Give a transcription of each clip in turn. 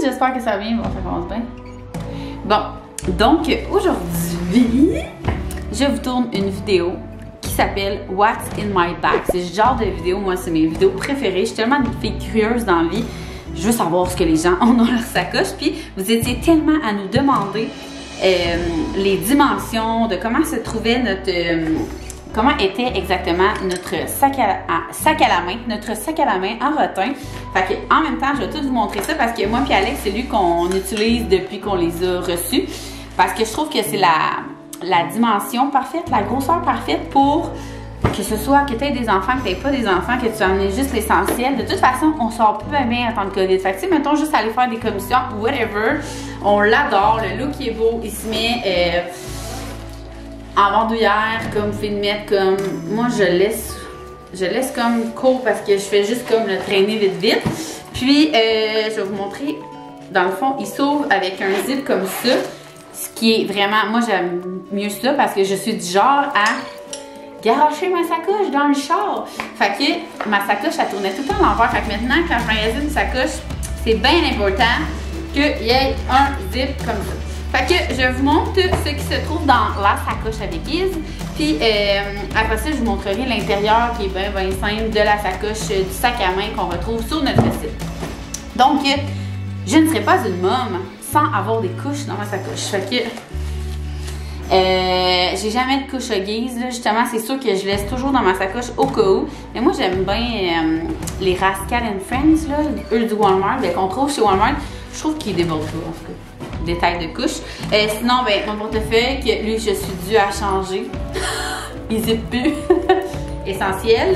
j'espère que ça va bien. Bon, ça commence bien. Bon, donc aujourd'hui, je vous tourne une vidéo qui s'appelle What's in my bag. C'est ce genre de vidéo, moi, c'est mes vidéos préférées. Je suis tellement une fille curieuse dans la vie. Je veux savoir ce que les gens ont dans leur sacoche. Puis, vous étiez tellement à nous demander les dimensions de comment se trouvait notre... comment était exactement notre sac à la main, notre sac à la main en rotin. Fait que, en même temps, je vais tout vous montrer ça parce que moi et Alex, c'est lui qu'on utilise depuis qu'on les a reçus. Parce que je trouve que c'est la dimension parfaite, la grosseur parfaite pour que ce soit que tu aies des enfants, que tu n'aies pas des enfants, que tu en aies juste l'essentiel. De toute façon, on sort plus bien en temps de COVID. Fait que, tu sais, mettons juste aller faire des commissions, whatever. On l'adore, le look est beau, il se met... en bandoulière, comme vous pouvez le mettre comme... Moi, je laisse comme court parce que je fais juste comme le traîner vite vite. Puis, je vais vous montrer. Dans le fond, il s'ouvre avec un zip comme ça. Ce qui est vraiment... Moi, j'aime mieux ça parce que je suis du genre à garocher ma sacoche dans le char. Fait que ma sacoche, elle tournait tout le temps à l'envers. Fait que maintenant, quand je magasine une sacoche, c'est bien important qu'il y ait un zip comme ça. Fait que je vous montre ce qui se trouve dans la sacoche avec Iz. Puis après ça, je vous montrerai l'intérieur qui est bien simple de la sacoche du sac à main qu'on retrouve sur notre site. Donc, je ne serai pas une môme sans avoir des couches dans ma sacoche. Fait que j'ai jamais de couche à guise. Là. Justement, c'est sûr que je laisse toujours dans ma sacoche au cas où. Mais moi, j'aime bien les Rascal & Friends, là, eux du Walmart, qu'on trouve chez Walmart. Je trouve qu'ils débordent pas, en tout cas. Détail de couche. Sinon, ben, mon portefeuille, que lui, je suis due à changer. Il zip plus. Essentiel.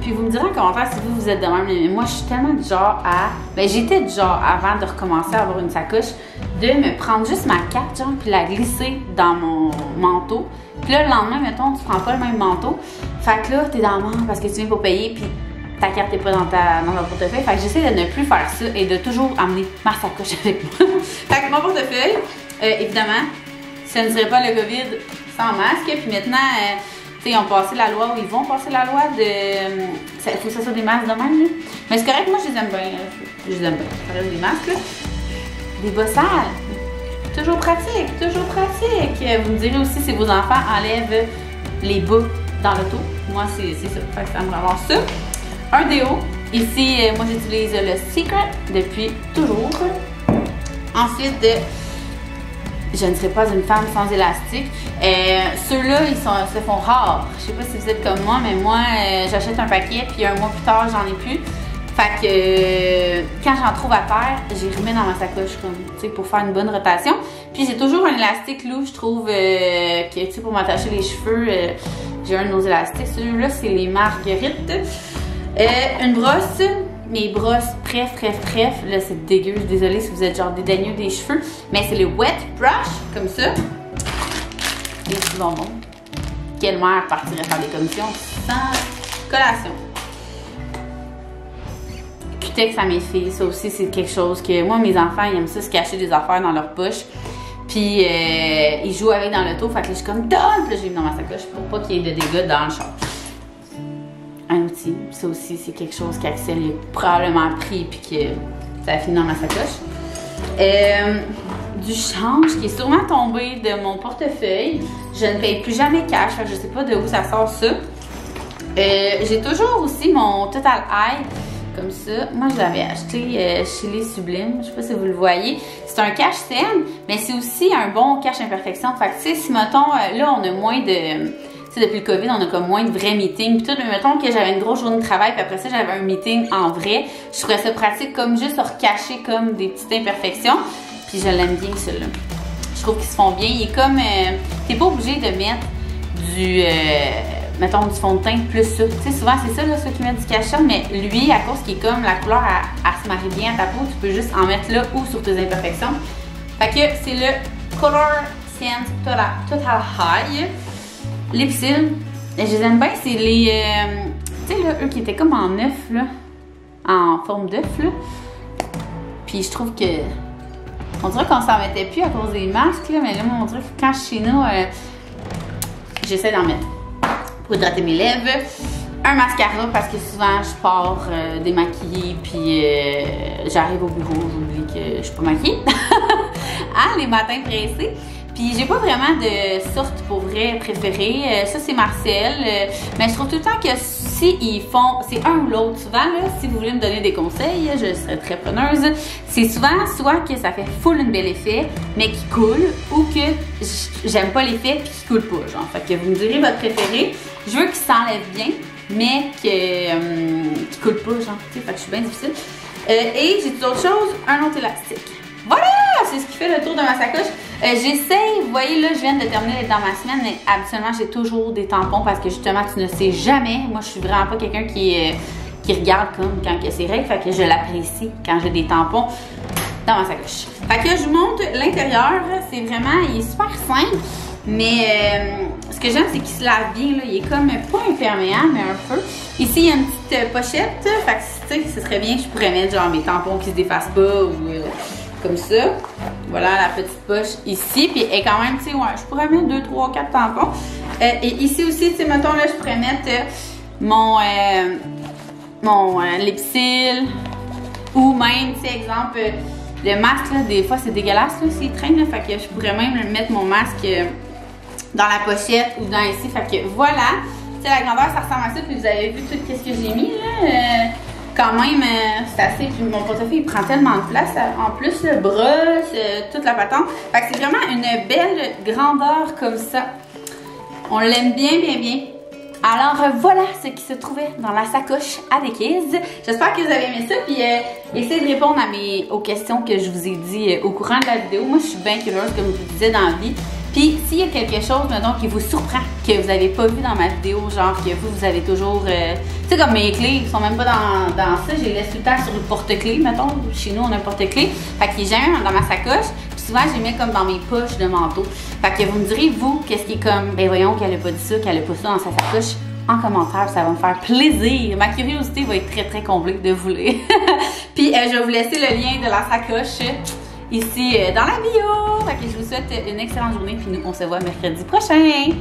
Puis vous me direz en commentaire si vous êtes de même. Mais moi, je suis tellement du genre à... Ben, j'étais du genre, avant de recommencer à avoir une sacoche, de me prendre juste ma carte, genre, puis la glisser dans mon manteau. Puis là, le lendemain, mettons, tu prends pas le même manteau. Fait que là, t'es dans le manteau parce que tu viens pour payer, puis ta carte n'est pas dans ton portefeuille. Fait que j'essaie de ne plus faire ça et de toujours amener ma sacoche avec moi. Fait que mon portefeuille, évidemment, ce ne serait pas le COVID sans masque. Puis maintenant, tu sais, ils ont passé la loi, ou ils vont passer la loi de... Il faut que ça soit des masques de même, là. Mais c'est correct, moi, je les aime bien. Je les aime bien. Ça reste des masques, là. Des bas sales. Toujours pratique, toujours pratique. Vous me direz aussi si vos enfants enlèvent les bas dans l'auto. Moi, c'est ça. Fait que ça me ramasse ça. Un déo. Ici, moi, j'utilise le Secret depuis toujours. Ensuite, je ne serai pas une femme sans élastique. Ceux-là, ils se font rares. Je sais pas si vous êtes comme moi, mais moi, j'achète un paquet, puis un mois plus tard, j'en ai plus. Fait que quand j'en trouve à terre, j'y remets dans ma sacoche comme, tu sais, pour faire une bonne rotation. Puis j'ai toujours un élastique loup, je trouve, que, tu sais, pour m'attacher les cheveux, j'ai un de nos élastiques. Celui-là, c'est les Marguerites. Une brosse, mes brosses trèfle, là c'est dégueu, je suis désolée si vous êtes genre dédaigneux des cheveux, mais c'est le wet brush, comme ça. Des petits bonbons. Quelle mère partirait faire des commissions sans collation? Cutex à mes filles, ça aussi c'est quelque chose que, moi mes enfants ils aiment ça se cacher des affaires dans leur poche. Puis ils jouent avec dans l'auto, fait que là, je suis comme donne, puis là j'ai mis dans ma sacoche pour pas qu'il y ait de dégâts dans le char. Un outil, ça aussi c'est quelque chose qu'Axel a probablement pris puis que ça a fini dans ma sacoche. Du change qui est sûrement tombé de mon portefeuille. Je ne paye plus jamais cash, fait que je sais pas de où ça sort ça. J'ai toujours aussi mon Total Eye comme ça. Moi je l'avais acheté chez les Sublimes, je sais pas si vous le voyez. C'est un cache saine, mais c'est aussi un bon cache imperfection. Fait que tu sais, si mettons, là on a moins de... Tu sais, depuis le COVID, on a comme moins de vrais meetings. Puis tout, mais mettons que j'avais une grosse journée de travail, puis après ça, j'avais un meeting en vrai. Je ferais ça pratique comme juste recacher comme des petites imperfections. Puis je l'aime bien, celui-là. Je trouve qu'ils se font bien. Il est comme... t'es pas obligé de mettre du... mettons, du fond de teint plus ça. Tu sais, souvent, c'est ça, là, ceux qui mettent du cache, mais lui, à cause qu'il est comme la couleur, elle se marie bien à ta peau, tu peux juste en mettre là ou sur tes imperfections. Fait que c'est le Color Sense Total High. Les cils, je les aime bien, c'est les... tu sais, là, eux qui étaient comme en œuf, là. En forme d'œuf, là. Puis je trouve que... On dirait qu'on s'en mettait plus à cause des masques, là. Mais là, moi, on dirait que quand je suis chez nous, j'essaie d'en mettre. Pour hydrater mes lèvres. un mascara parce que souvent je pars démaquillée puis j'arrive au bureau, j'oublie que je suis pas maquillée. Hein, les matins pressés. Puis j'ai pas vraiment de sorte pour vrai préférée. Ça c'est Marcel. Mais je trouve tout le temps que si ils font, c'est un ou l'autre. Souvent là, si vous voulez me donner des conseils, je serais très preneuse. C'est souvent soit que ça fait full un bel effet, mais qui coule, ou que j'aime pas l'effet puis qui coule pas. Genre, fait que vous me direz votre préféré. Je veux qu'il s'enlève bien, mais qui coule pas, genre. Tu sais, fait que je suis bien difficile. Et j'ai tout autre chose, un autre élastique. Voilà! C'est ce qui fait le tour de ma sacoche. J'essaie, vous voyez là, je viens de terminer dans ma semaine, mais habituellement j'ai toujours des tampons parce que justement tu ne sais jamais. Moi je suis vraiment pas quelqu'un qui regarde comme quand il y a ses règles, fait que je l'apprécie quand j'ai des tampons dans ma sacoche. Fait que je vous montre l'intérieur, c'est vraiment, il est super simple, mais ce que j'aime c'est qu'il se lave bien, là. Il est comme pas imperméable, mais un peu. Ici il y a une petite pochette, fait que tu sais, ce serait bien que je pourrais mettre genre mes tampons qui se défassent pas ou comme ça. Voilà la petite poche ici. Puis elle est quand même, tu sais, ouais, je pourrais mettre 2, 3, 4 tampons. Et ici aussi, tu sais, mettons là, je pourrais mettre mon Lipsil. Ou même, tu sais, exemple, le masque, là, des fois c'est dégueulasse, là, s'il traîne, là. Fait que je pourrais même mettre mon masque dans la pochette ou dans ici. Fait que voilà. Tu sais, la grandeur, ça ressemble à ça. Puis vous avez vu tout ce que j'ai mis, là. Quand même, c'est assez. Puis mon portefeuille, il prend tellement de place. En plus, le brosse, toute la patente. Fait que c'est vraiment une belle grandeur comme ça. On l'aime bien, bien, bien. Alors, voilà ce qui se trouvait dans la sacoche à Dickies. J'espère que vous avez aimé ça. Puis, essayez de répondre aux questions que je vous ai dit au courant de la vidéo. Moi, je suis bien curieuse, comme je vous disais dans la vie. Puis, s'il y a quelque chose, mettons, qui vous surprend, que vous n'avez pas vu dans ma vidéo, genre que vous avez toujours... tu sais, comme mes clés, ils sont même pas dans ça, je les laisse tout le temps sur le porte-clés, mettons. Chez nous, on a un porte-clés. Fait qu'il est jamais dans ma sacoche. Puis souvent, je les mets comme dans mes poches de manteau. Fait que vous me direz, vous, qu'est-ce qui est comme... Ben voyons qu'elle a pas dit ça, qu'elle a pas ça dans sa sacoche. En commentaire, ça va me faire plaisir. Ma curiosité va être très, très comblée de vous lire. Puis, je vais vous laisser le lien de la sacoche ici dans la bio. Fait que je vous souhaite une excellente journée, puis nous on se voit mercredi prochain.